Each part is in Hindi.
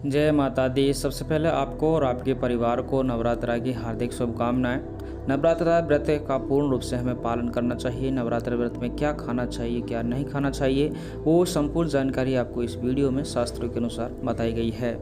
जय माता दी। सबसे पहले आपको और आपके परिवार को नवरात्रा की हार्दिक शुभकामनाएं। नवरात्रा व्रत का पूर्ण रूप से हमें पालन करना चाहिए। नवरात्रि व्रत में क्या खाना चाहिए, क्या नहीं खाना चाहिए, वो संपूर्ण जानकारी आपको इस वीडियो में शास्त्रों के अनुसार बताई गई है।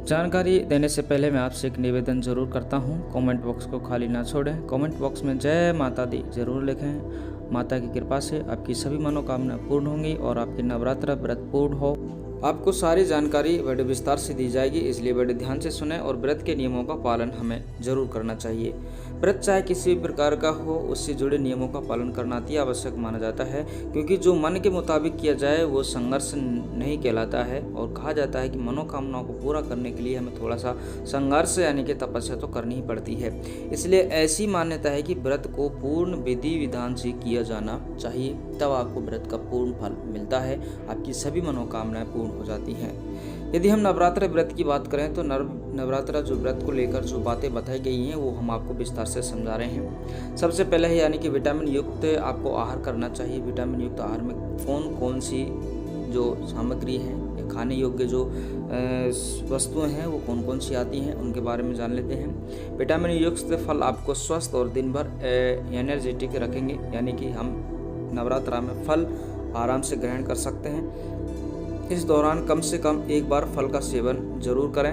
जानकारी देने से पहले मैं आपसे एक निवेदन जरूर करता हूँ, कमेंट बॉक्स को खाली ना छोड़ें। कमेंट बॉक्स में जय माता दी जरूर लिखें। माता की कृपा से आपकी सभी मनोकामना पूर्ण होंगी और आपकी नवरात्रा व्रत पूर्ण हो। आपको सारी जानकारी बड़े विस्तार से दी जाएगी, इसलिए बड़े ध्यान से सुने और व्रत के नियमों का पालन हमें जरूर करना चाहिए। व्रत चाहे किसी भी प्रकार का हो, उससे जुड़े नियमों का पालन करना अति आवश्यक माना जाता है, क्योंकि जो मन के मुताबिक किया जाए वो संघर्ष नहीं कहलाता है। और कहा जाता है कि मनोकामनाओं को पूरा करने के लिए हमें थोड़ा सा संघर्ष यानी कि तपस्या तो करनी ही पड़ती है। इसलिए ऐसी मान्यता है कि व्रत को पूर्ण विधि विधान से किया जाना चाहिए, तब आपको व्रत का पूर्ण फल मिलता है, आपकी सभी मनोकामनाएं पूर्ण हो जाती हैं। यदि हम नवरात्र व्रत की बात करें तो नवरात्रा जो व्रत को लेकर जो बातें बताई गई हैं वो हम आपको विस्तार से समझा रहे हैं। सबसे पहले है यानी कि विटामिन युक्त आपको आहार करना चाहिए। विटामिन युक्त आहार में कौन सी जो सामग्री है या खाने योग्य जो वस्तुएं हैं वो कौन सी आती हैं, उनके बारे में जान लेते हैं। विटामिन युक्त फल आपको स्वस्थ और दिन भर एनर्जेटिक रखेंगे, यानी कि हम नवरात्रा में फल आराम से ग्रहण कर सकते हैं। इस दौरान कम से कम एक बार फल का सेवन जरूर करें।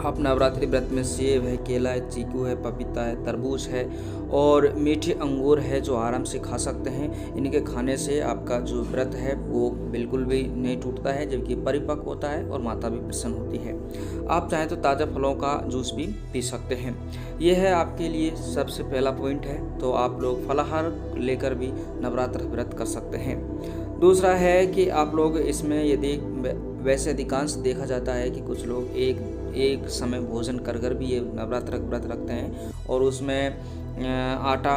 आप नवरात्रि व्रत में सेब है, केला है, चीकू है, पपीता है, तरबूज है और मीठे अंगूर है जो आराम से खा सकते हैं। इनके खाने से आपका जो व्रत है वो बिल्कुल भी नहीं टूटता है, जबकि परिपक्व होता है और माता भी प्रसन्न होती है। आप चाहें तो ताज़ा फलों का जूस भी पी सकते हैं। यह है आपके लिए सबसे पहला पॉइंट है। तो आप लोग फलाहार लेकर भी नवरात्र व्रत कर सकते हैं। दूसरा है कि आप लोग इसमें यदि वैसे अधिकांश देखा जाता है कि कुछ लोग एक समय भोजन कर भी ये नवरात्र व्रत रखते हैं और उसमें आटा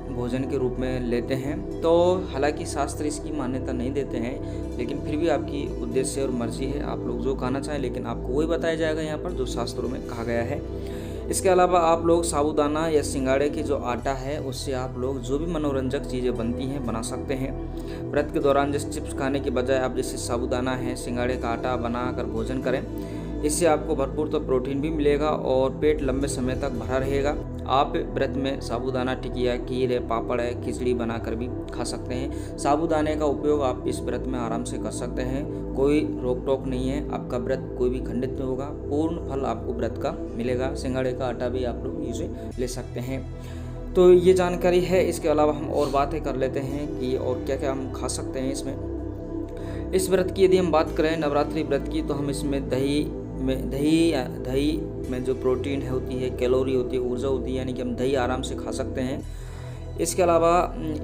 भोजन के रूप में लेते हैं। तो हालांकि शास्त्र इसकी मान्यता नहीं देते हैं, लेकिन फिर भी आपकी उद्देश्य और मर्जी है, आप लोग जो खाना चाहें, लेकिन आपको वही बताया जाएगा यहाँ पर जो शास्त्रों में कहा गया है। इसके अलावा आप लोग साबूदाना या सिंगाड़े की जो आटा है उससे आप लोग जो भी मनोरंजक चीज़ें बनती हैं बना सकते हैं। व्रत के दौरान जैसे चिप्स खाने के बजाय आप जैसे साबूदाना है, सिंगाड़े का आटा बनाकर भोजन करें। इससे आपको भरपूर तो प्रोटीन भी मिलेगा और पेट लंबे समय तक भरा रहेगा। आप व्रत में साबूदाना टिकिया, खीर है, पापड़ है, खिचड़ी बनाकर भी खा सकते हैं। साबूदाने का उपयोग आप इस व्रत में आराम से कर सकते हैं, कोई रोक टोक नहीं है, आपका व्रत कोई भी खंडित नहीं होगा, पूर्ण फल आपको व्रत का मिलेगा। सिंगाड़े का आटा भी आप लोग इसे ले सकते हैं। तो ये जानकारी है। इसके अलावा हम और बातें कर लेते हैं कि और क्या क्या हम खा सकते हैं इसमें। इस व्रत की यदि हम बात करें नवरात्रि व्रत की, तो हम इसमें दही में जो प्रोटीन है होती है, कैलोरी होती है, ऊर्जा होती है, यानी कि हम दही आराम से खा सकते हैं। इसके अलावा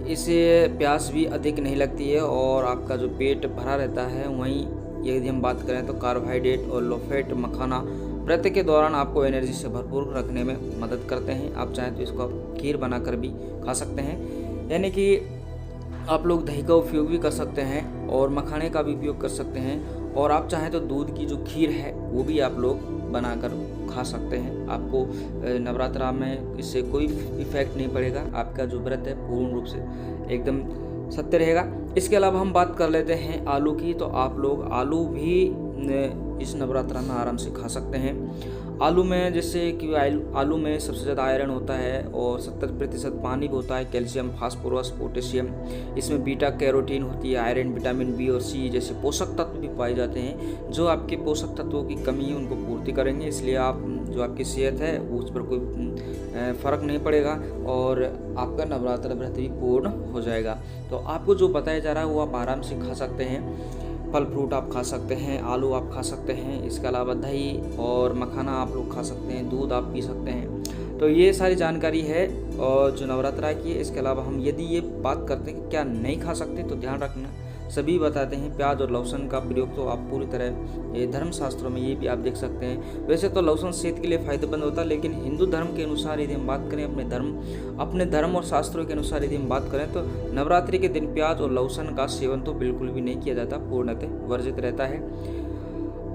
इससे प्यास भी अधिक नहीं लगती है और आपका जो पेट भरा रहता है। वहीं यदि हम बात करें तो कार्बोहाइड्रेट और लो फैट मखाना व्रत के दौरान आपको एनर्जी से भरपूर रखने में मदद करते हैं। आप चाहें तो इसको खीर बनाकर भी खा सकते हैं, यानी कि आप लोग दही का उपयोग भी कर सकते हैं और मखाने का भी उपयोग कर सकते हैं। और आप चाहें तो दूध की जो खीर है वो भी आप लोग बनाकर खा सकते हैं। आपको नवरात्रा में इससे कोई इफेक्ट नहीं पड़ेगा, आपका जो व्रत है पूर्ण रूप से एकदम सत्य रहेगा। इसके अलावा हम बात कर लेते हैं आलू की। तो आप लोग आलू भी इस नवरात्रा में आराम से खा सकते हैं। आलू में जैसे कि आलू में सबसे ज़्यादा आयरन होता है और 70% पानी भी होता है, कैल्शियम, फास्फोरस, पोटेशियम। इसमें बीटा कैरोटीन होती है, आयरन, विटामिन बी और सी जैसे पोषक तत्व भी पाए जाते हैं, जो आपके पोषक तत्वों की कमी है उनको पूर्ति करेंगे। इसलिए आप जो आपकी सेहत है उस पर कोई फ़र्क नहीं पड़ेगा और आपका नवरात्र व्रत भी पूर्ण हो जाएगा। तो आपको जो बताया जा रहा है वो आप आराम से खा सकते हैं। फल फ्रूट आप खा सकते हैं, आलू आप खा सकते हैं, इसके अलावा दही और मखाना आप लोग खा सकते हैं, दूध आप पी सकते हैं। तो ये सारी जानकारी है और जो नवरात्रा की है। इसके अलावा हम यदि ये बात करते हैं कि क्या नहीं खा सकते, तो ध्यान रखना सभी बताते हैं। प्याज और लहसुन का प्रयोग तो आप पूरी तरह ये धर्मशास्त्रों में ये भी आप देख सकते हैं। वैसे तो लहसुन सेहत के लिए फायदेमंद होता है, लेकिन हिंदू धर्म के अनुसार यदि हम बात करें, अपने धर्म और शास्त्रों के अनुसार यदि हम बात करें, तो नवरात्रि के दिन प्याज और लहसुन का सेवन तो बिल्कुल भी नहीं किया जाता, पूर्णतः वर्जित रहता है।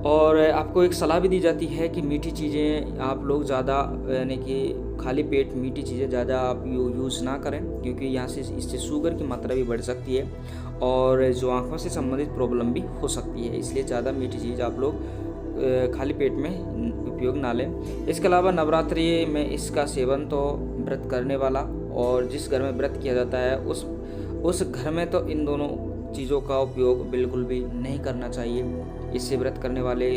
और आपको एक सलाह भी दी जाती है कि मीठी चीज़ें आप लोग ज़्यादा यानी कि खाली पेट मीठी चीज़ें ज़्यादा आप यूज़ ना करें, क्योंकि यहाँ से इससे शुगर की मात्रा भी बढ़ सकती है और जो आँखों से संबंधित प्रॉब्लम भी हो सकती है। इसलिए ज़्यादा मीठी चीज़ आप लोग खाली पेट में उपयोग ना लें। इसके अलावा नवरात्रि में इसका सेवन तो व्रत करने वाला और जिस घर में व्रत किया जाता है उस घर में तो इन दोनों चीज़ों का उपयोग बिल्कुल भी नहीं करना चाहिए। इससे व्रत करने वाले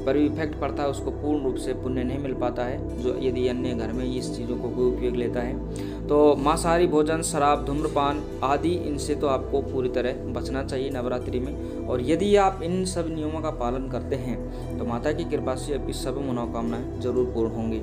पर भी इफेक्ट पड़ता है, उसको पूर्ण रूप से पुण्य नहीं मिल पाता है जो यदि अन्य घर में इस चीज़ों को कोई उपयोग लेता है। तो मांसाहारी भोजन, शराब, धूम्रपान आदि इनसे तो आपको पूरी तरह बचना चाहिए नवरात्रि में। और यदि आप इन सब नियमों का पालन करते हैं तो माता की कृपा से आपकी सब मनोकामनाएं जरूर पूर्ण होंगी।